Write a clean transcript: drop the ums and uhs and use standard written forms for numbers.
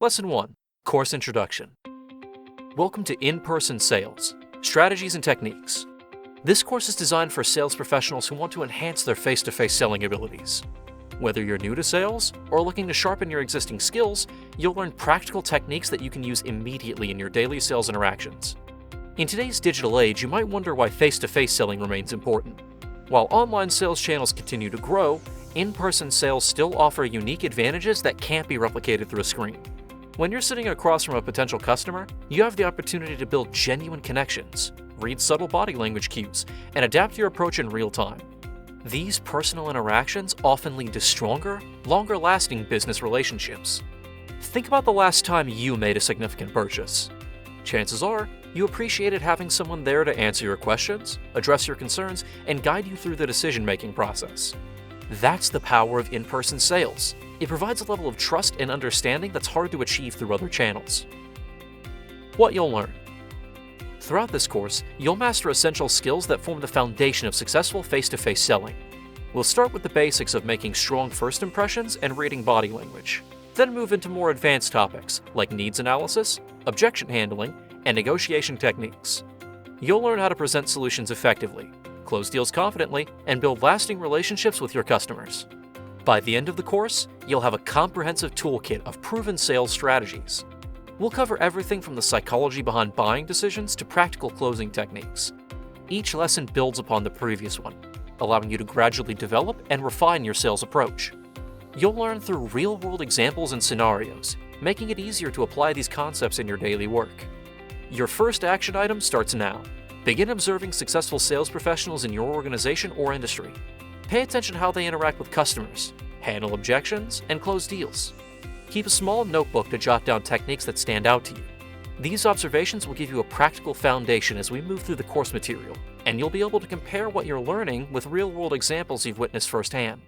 Lesson 1. Course Introduction. Welcome to In-Person Sales, Strategies and Techniques. This course is designed for sales professionals who want to enhance their face-to-face selling abilities. Whether you're new to sales or looking to sharpen your existing skills, you'll learn practical techniques that you can use immediately in your daily sales interactions. In today's digital age, you might wonder why face-to-face selling remains important. While online sales channels continue to grow, in-person sales still offer unique advantages that can't be replicated through a screen. When you're sitting across from a potential customer, you have the opportunity to build genuine connections, read subtle body language cues, and adapt your approach in real time. These personal interactions often lead to stronger, longer-lasting business relationships. Think about the last time you made a significant purchase. Chances are, you appreciated having someone there to answer your questions, address your concerns, and guide you through the decision-making process. That's the power of in-person sales. It provides a level of trust and understanding that's hard to achieve through other channels. What you'll learn. Throughout this course, you'll master essential skills that form the foundation of successful face-to-face selling. We'll start with the basics of making strong first impressions and reading body language, then move into more advanced topics like needs analysis, objection handling, and negotiation techniques. You'll learn how to present solutions effectively, close deals confidently, and build lasting relationships with your customers. By the end of the course, you'll have a comprehensive toolkit of proven sales strategies. We'll cover everything from the psychology behind buying decisions to practical closing techniques. Each lesson builds upon the previous one, allowing you to gradually develop and refine your sales approach. You'll learn through real-world examples and scenarios, making it easier to apply these concepts in your daily work. Your first action item starts now. Begin observing successful sales professionals in your organization or industry. Pay attention to how they interact with customers, handle objections, and close deals. Keep a small notebook to jot down techniques that stand out to you. These observations will give you a practical foundation as we move through the course material, and you'll be able to compare what you're learning with real-world examples you've witnessed firsthand.